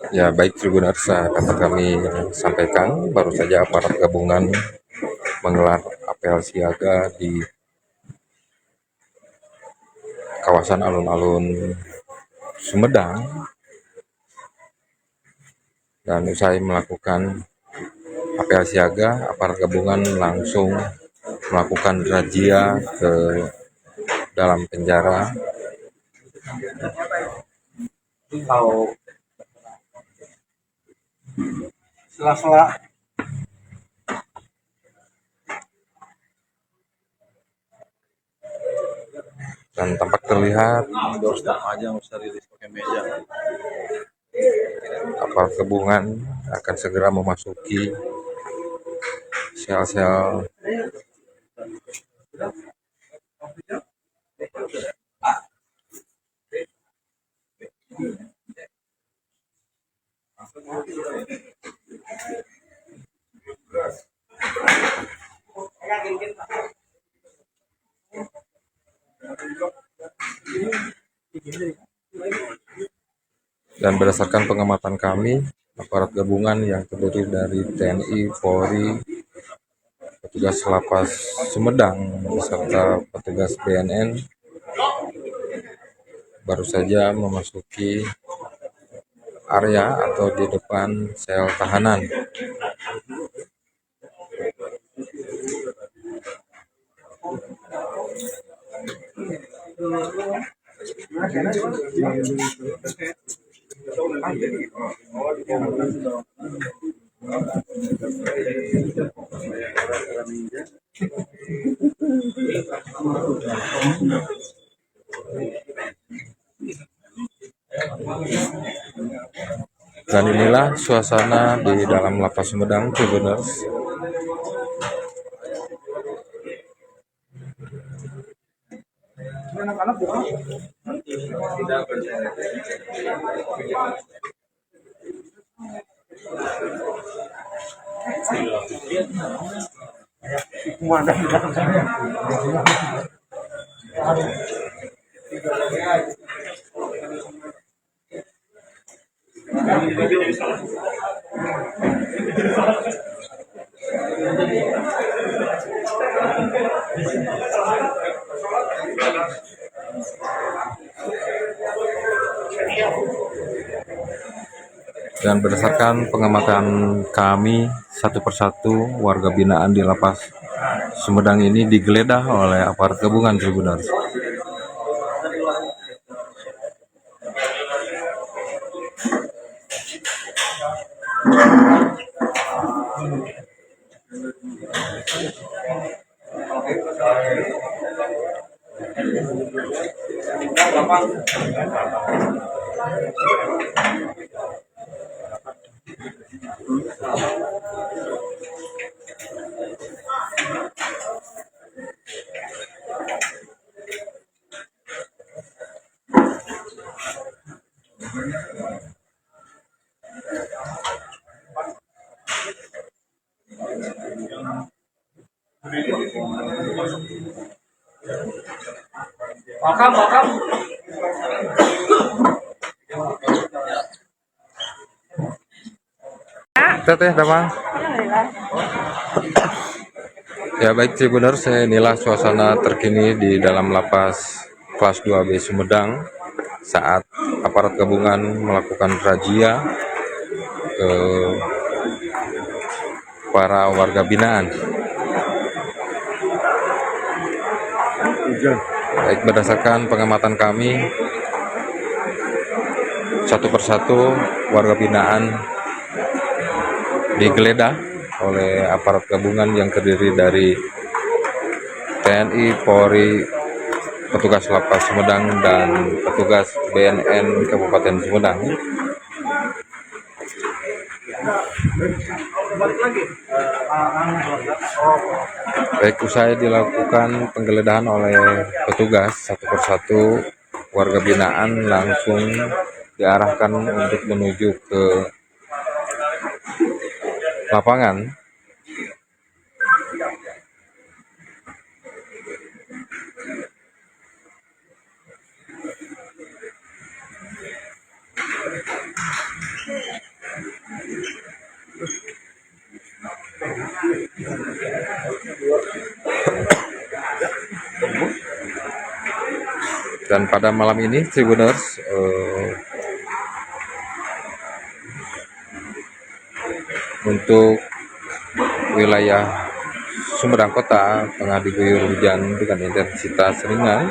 Ya baik Tribuners, dapat kami sampaikan baru saja aparat gabungan menggelar apel siaga di kawasan alun-alun Sumedang, dan usai melakukan apel siaga, aparat gabungan langsung melakukan razia ke dalam penjara sela-sela dan tampak terlihat aparat gabungan akan segera memasuki sel-sel dan berdasarkan pengamatan kami, aparat gabungan yang terdiri dari TNI, Polri, petugas lapas Sumedang, beserta petugas BNN baru saja memasuki area atau di depan sel tahanan. Dan inilah suasana di dalam lapas Sumedang, Tribuners. Dan berdasarkan pengamatan kami, satu persatu warga binaan di lapas Sumedang ini digeledah oleh aparat gabungan, Tribuners. Welcome. Teteh, Damang. Ya baik Tribuners, inilah suasana terkini di dalam lapas kelas 2B Sumedang saat aparat gabungan melakukan razia ke para warga binaan. Baik, berdasarkan pengamatan kami, satu persatu warga binaan digeledah oleh aparat gabungan yang terdiri dari TNI, Polri, petugas Lapas Sumedang dan petugas BNN Kabupaten Sumedang. Baik, usai dilakukan penggeledahan oleh petugas, satu persatu warga binaan langsung diarahkan untuk menuju ke lapangan. Dan pada malam ini Tribuners, untuk wilayah Sumedang Kota tengah diguyur hujan dengan intensitas ringan.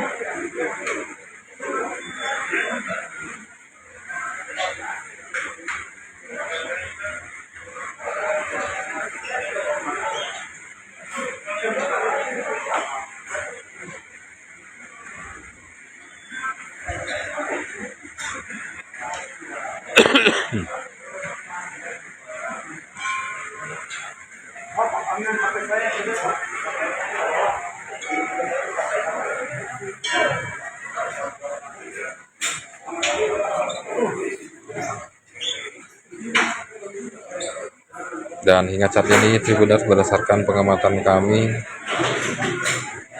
Dan hingga saat ini Tribuners, berdasarkan pengamatan kami,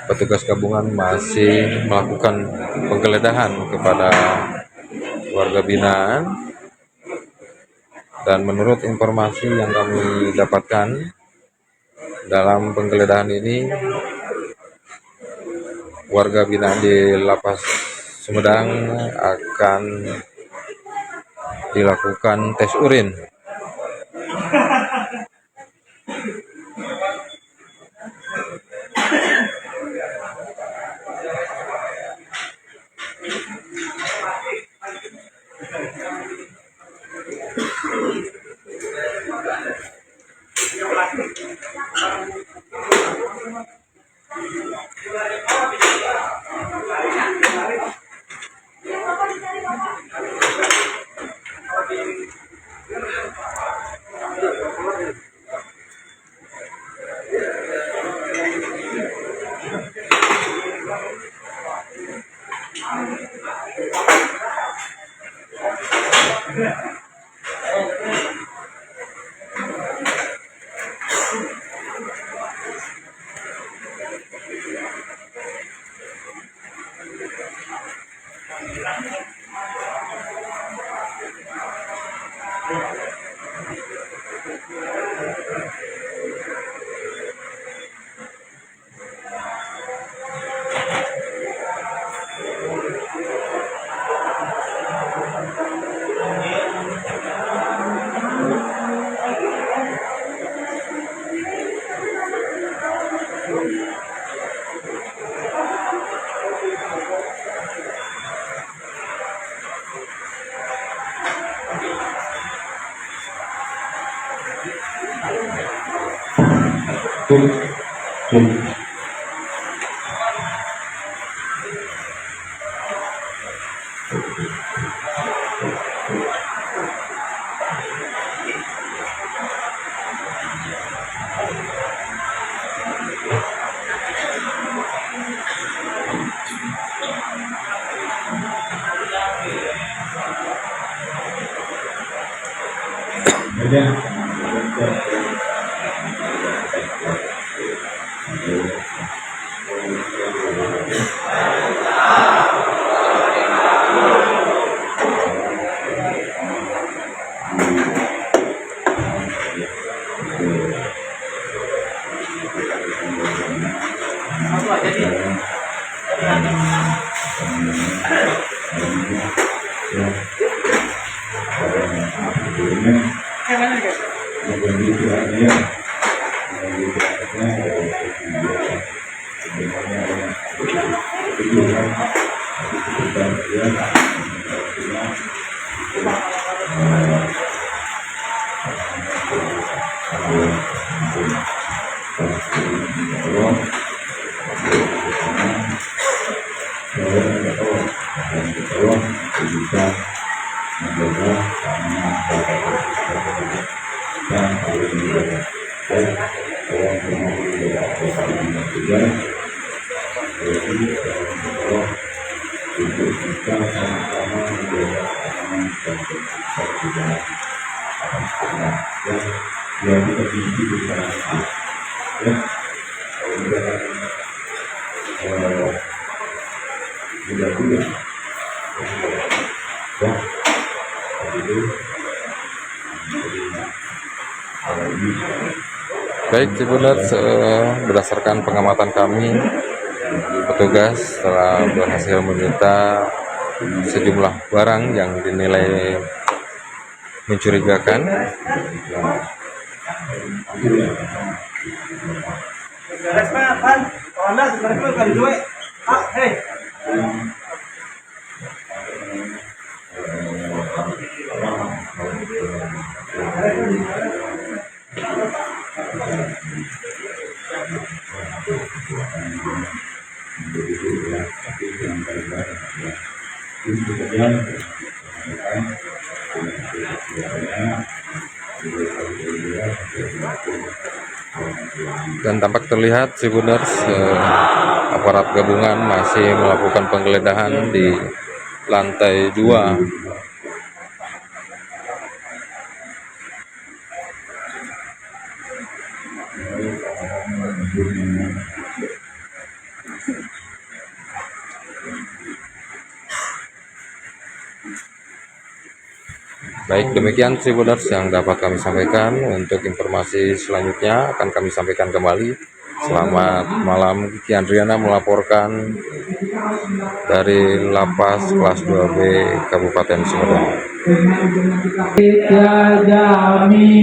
petugas gabungan masih melakukan penggeledahan kepada warga binaan. Dan menurut informasi yang kami dapatkan, dalam penggeledahan ini warga binaan di Lapas Sumedang akan dilakukan tes urin. bisa menjaga keamanan dan paling menjaga orang termasuk juga paling juga jadi untuk kita sama-sama menjaga keamanan dan keamanan yang kita tinggi di sana ya mudah-mudahan ya Baik Tribuners, berdasarkan pengamatan kami, petugas telah berhasil menyita sejumlah barang yang dinilai mencurigakan. Dan tampak terlihat Tribuners, aparat gabungan masih melakukan penggeledahan di lantai 2. Baik, demikian Tribuners yang dapat kami sampaikan. Untuk informasi selanjutnya akan kami sampaikan kembali. Selamat malam, Kiki Andriana melaporkan dari Lapas Kelas 2B Kabupaten Sumedang. Ya Jami,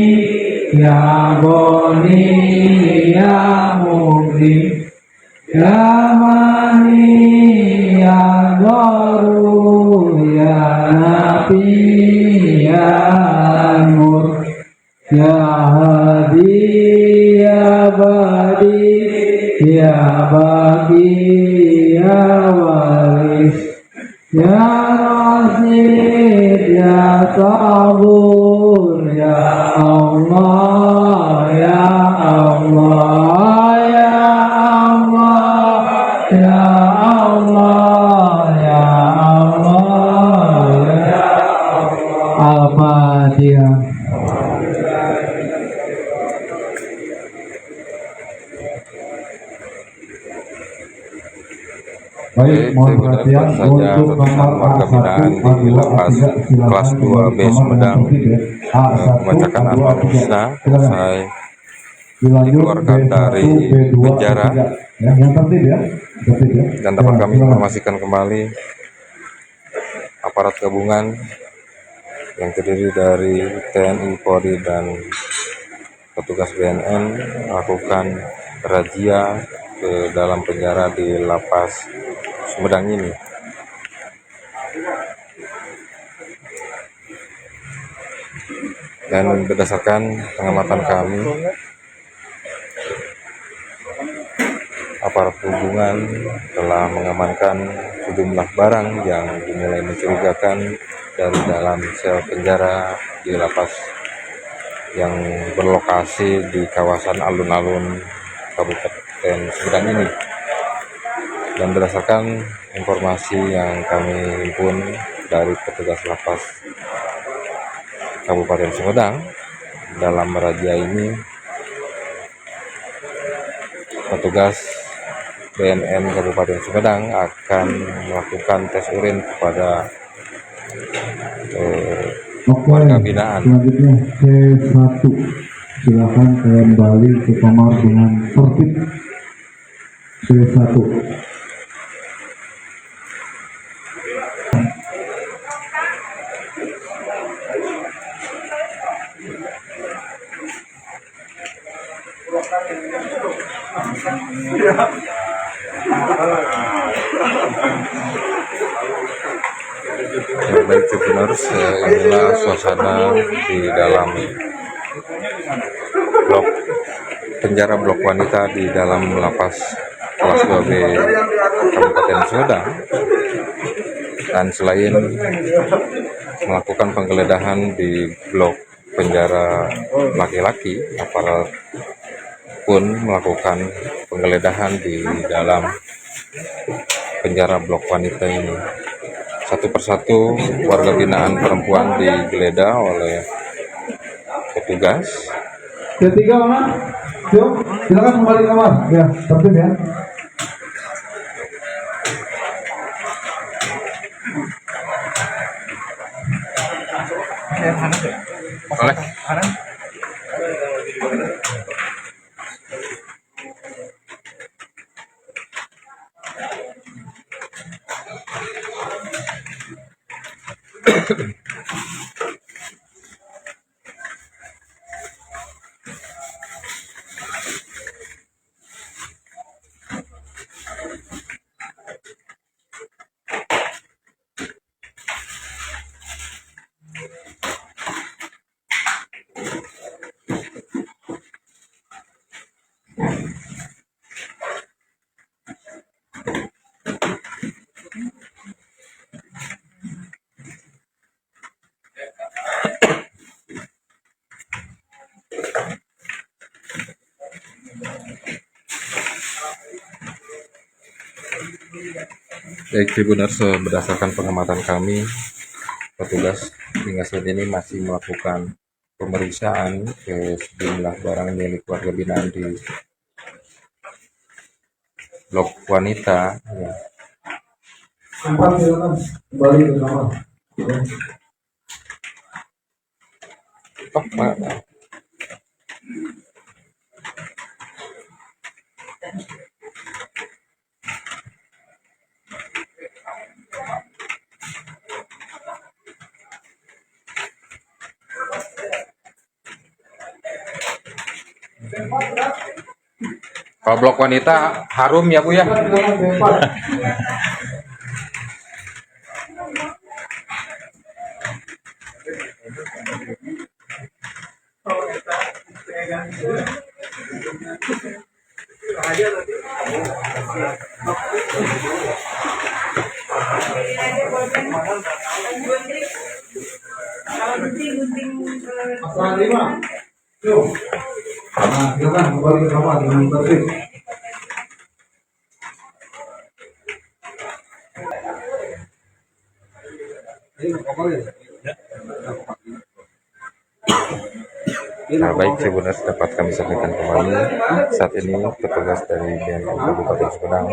ya Boni, ya Mukri, ya Mani, ya Goru, ya Nabi, ya Nur, ya Hadi, ya Badi, ya Bagi, ya Waris, ya Rasid, ya Sabur, ya Allah, ya Allah, ya Allah, ya Allah, ya Allah, ya Al-Fatihah. Baik, mohon perhatian untuk nomor A1, di Lapas Kelas 2B Sumedang membacakan Anwar Husna selesai dikeluarkan dari penjara. Dan dapat kami informasikan kembali, aparat gabungan yang terdiri dari TNI, Polri, dan petugas BNN melakukan razia ke dalam penjara di Lapas Sumedang ini. Dan berdasarkan pengamatan kami, aparat gabungan telah mengamankan sejumlah barang yang dinilai mencurigakan dari dalam sel penjara di lapas yang berlokasi di kawasan alun-alun Kabupaten Sumedang ini. Dan berdasarkan informasi yang kami himpun dari petugas lapas Kabupaten Sumedang, dalam razia ini petugas BNN Kabupaten Sumedang akan melakukan tes urin kepada warga binaan. Selanjutnya C1, silakan kembali ke kamar dengan tertib. C1. Ya, baik Tribuners, inilah suasana di dalam blok penjara blok wanita di dalam lapas kelas 2B Kabupaten Sumedang. Dan selain melakukan penggeledahan di blok penjara laki-laki, aparat pun melakukan penggeledahan di dalam penjara blok wanita ini. Satu persatu warga binaan perempuan digeledah oleh petugas. Ketiga mana? Yuk, silakan kembali ke kamar. Ya, tertib ya. Oleh baik Tribuners, berdasarkan pengamatan kami, petugas hingga saat ini masih melakukan pemeriksaan ke sejumlah barang milik warga binaan di blok wanita. Ya. Empat, silakan kembali ke kamar. Oh, kalau blok wanita harum ya Bu ya. Pasal 5. Yuk. Nah, silakan kembali ke kamar dengan tertib. Nah, baik Tribuners, dapat kami sampaikan kembali, saat ini petugas dari BNN Kabupaten Sumedang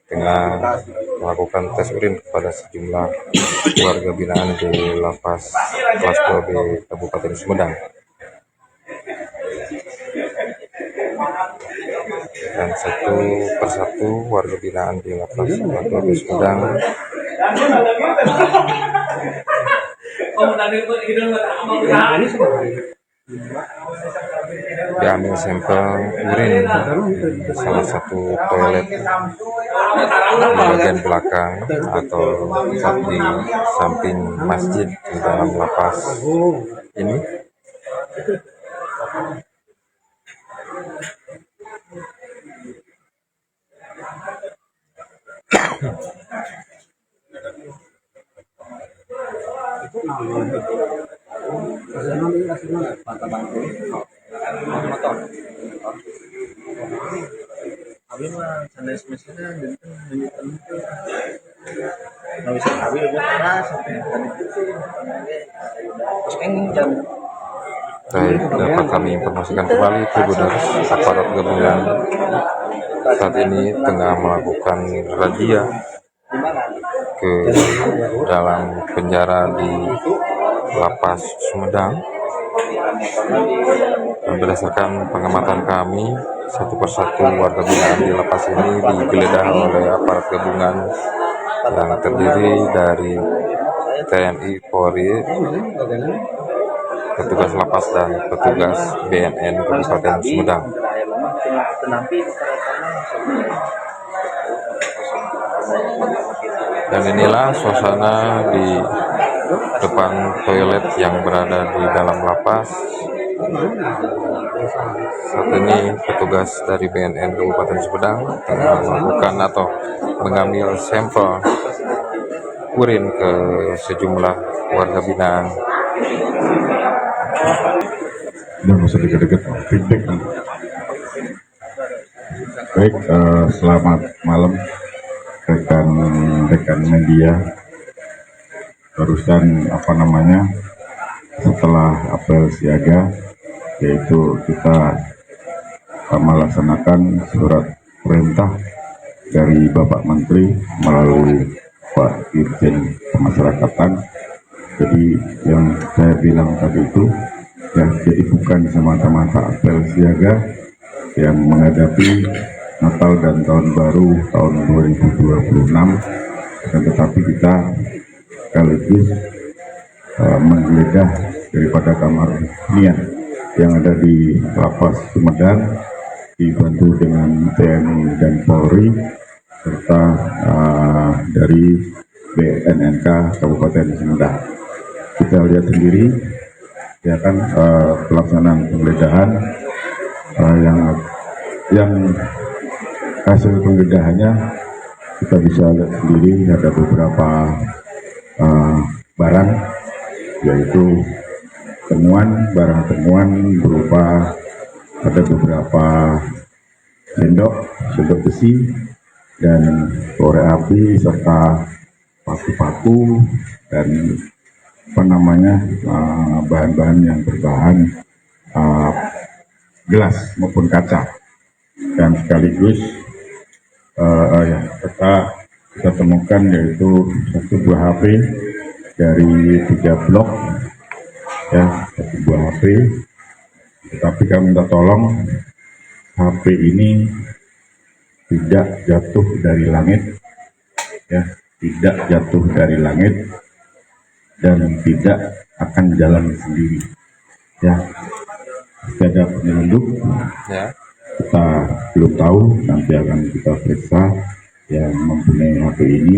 tengah melakukan tes urin kepada sejumlah warga binaan di lapas kelas 2B Kabupaten Sumedang. Dan satu persatu warga binaan di lapas kelas 2B Sumedang diambil sampel urin di salah satu toilet di bagian belakang atau di samping masjid di dalam lapas ini. Baik, dapat kami informasikan kembali Tribuners, aparat gabungan saat ini tengah melakukan razia ke dalam penjara di lapas Sumedang. Dan berdasarkan pengamatan kami, satu persatu warga binaan di lapas ini digeledah oleh aparat gabungan yang terdiri dari TNI, Polri, petugas lapas dan petugas BNN Kabupaten Sumedang. Dan inilah suasana di depan toilet yang berada di dalam lapas. Saat ini petugas dari BNN Kabupaten Sumedang tengah melakukan atau mengambil sampel kurin ke sejumlah warga binaan. Udah nggak usah deket-deket, feedback kan. Baik, selamat malam rekan-rekan media. Barusan setelah apel siaga, yaitu kita melaksanakan surat perintah dari Bapak Menteri melalui Pak Dirjen Pemasyarakatan. Jadi yang saya bilang tadi itu ya, jadi bukan semata-mata apel siaga yang menghadapi Natal dan Tahun Baru tahun 2026, tetapi kita sekaligus menggeledah daripada kamar niat yang ada di Lapas Sumedang, dibantu dengan TNI dan Polri serta dari BNNK Kabupaten Sumedang. Kita lihat sendiri ya kan, pelaksanaan penggeledahan yang hasil penggeledahannya kita bisa lihat sendiri, ada beberapa barang, yaitu barang temuan berupa ada beberapa sendok besi dan korek api serta paku-paku dan bahan-bahan yang berbahan gelas maupun kaca, dan sekaligus kita temukan yaitu satu buah HP dari 3 blok ya, satu buah HP. Tetapi kami minta tolong HP ini tidak jatuh dari langit ya, tidak jatuh dari langit dan tidak akan jalan sendiri ya. Ada penyelundup Ya. kita belum tahu, nanti akan kita periksa yang mempunyai HP ini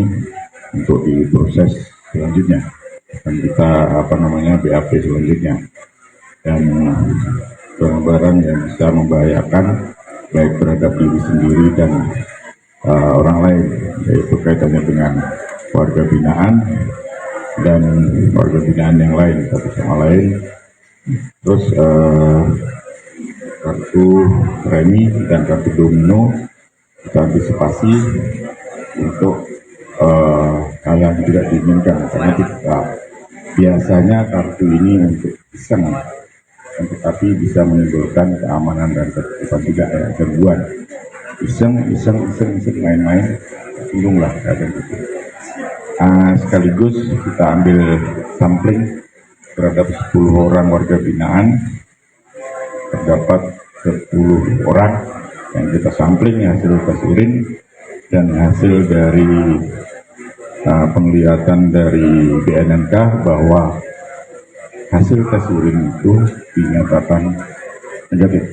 untuk diproses selanjutnya, dan kita BAP selanjutnya. Dan barang-barang yang bisa membahayakan baik terhadap diri sendiri dan orang lain, yaitu kaitannya dengan warga binaan dan warga binaan yang lain satu sama lain. Terus kartu remi dan kartu domino kita antisipasi untuk hal yang tidak diinginkan, karena kita biasanya kartu ini untuk iseng, tetapi bisa menimbulkan keamanan dan ketertiban juga ya, gangguan. Iseng main-main, tunggulah kadang gitu. Sekaligus kita ambil sampling terhadap 10 orang warga binaan, terdapat 10 orang yang kita sampling hasil tes urin, dan hasil dari penglihatan dari BNNK bahwa hasil tes urin itu dinyatakan negatif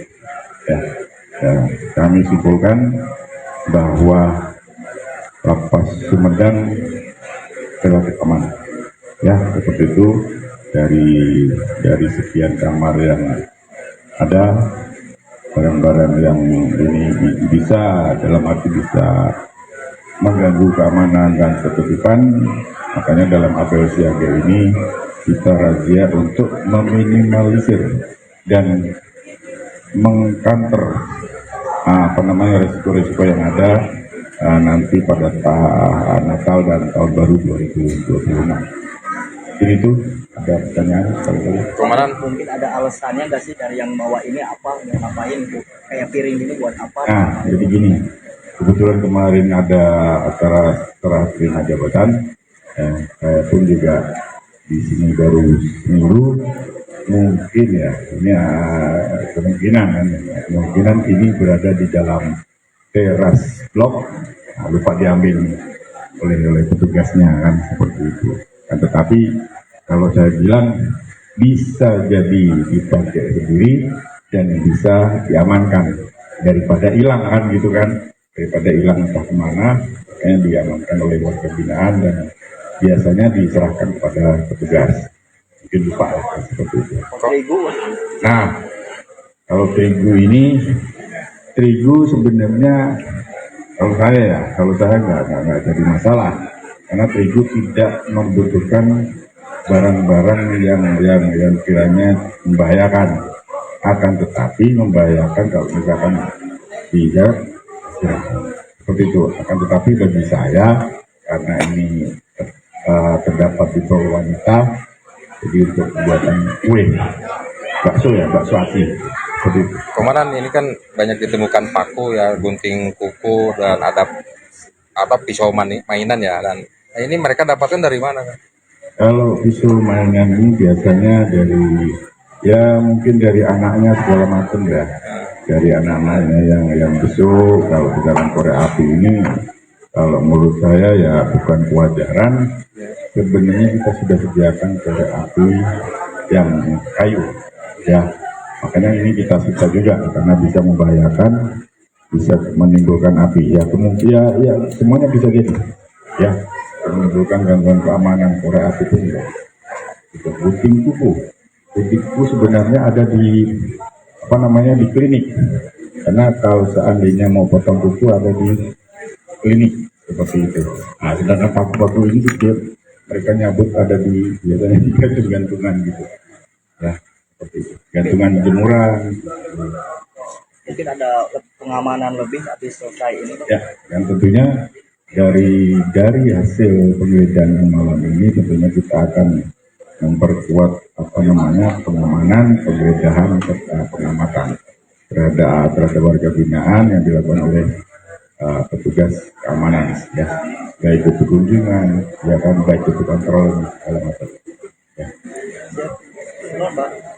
ya. Kami simpulkan bahwa Lapas Sumedang relatif aman ya, seperti itu. Dari sekian kamar yang ada, barang-barang yang ini bisa mengganggu keamanan dan ketertiban, makanya dalam apel siaga ini kita razia untuk meminimalisir dan mengcounter risiko-risiko yang ada nanti pada Natal dan Tahun Baru 2026. Jadi itu ada pertanyaan sekali-kali. Komandan, Mungkin ada alasannya nggak sih dari yang bawa ini, apa mau ngapain gitu, kayak piring ini buat apa? Nah, jadi gini, kebetulan kemarin ada acara serah terima jabatan, saya pun juga di sini baru seminggu, mungkin ya ini kemungkinan ini berada di dalam teras blok, lupa diambil oleh petugasnya kan, seperti itu. Tetapi kalau saya bilang bisa jadi dipakai sendiri dan bisa diamankan daripada hilang kan gitu kan, daripada hilang entah kemana, kayaknya diamankan oleh warga binaan dan biasanya diserahkan kepada petugas. Mungkin lupa ya, seperti itu. Terigu. Nah, kalau terigu sebenarnya kalau saya nggak jadi masalah. karena terigu tidak membutuhkan barang-barang yang kiranya membahayakan, akan tetapi membahayakan kalau misalkan tidak seperti itu. Akan tetapi bagi saya, karena ini terdapat di toko wanita, jadi untuk pembuatan kue bakso ya, bakso aci seperti itu. Komandan, ini kan banyak ditemukan paku ya, gunting kuku, dan ada pisau mainan ya. Dan ini mereka dapatkan dari mana kan? Kalau pisau mainan ini biasanya dari, ya mungkin dari anaknya segala macam ya, dari anak-anaknya yang besok. Kalau di dalam korek api ini, kalau menurut saya ya bukan kewajaran. Sebenarnya kita sudah sediakan korek api yang kayu, ya. Makanya ini kita suka juga karena bisa membahayakan, bisa menimbulkan api. Ya kemungkinan ya semuanya bisa jadi, ya menimbulkan gangguan keamanan korek api itu juga. Itu gunting kuku sebenarnya ada di di klinik. Karena kalau seandainya mau potong kuku ada di klinik seperti itu. Nah, sedangkan paku-paku ini dia mereka nyabut ada di biasanya di gantungan gitu. Ya, seperti itu. Gantungan jemuran. Mungkin ada pengamanan lebih habis selesai ini, Pak. Ya, yang tentunya dari hasil penggeledahan malam ini tentunya kita akan memperkuat pengamanan, penggeledahan serta pengamatan terhadap warga binaan yang dilakukan oleh petugas keamanan, ya, baik itu kunjungan, ya kan, baik itu kontrol segala macam. Ya. Siap. Selamat, Pak.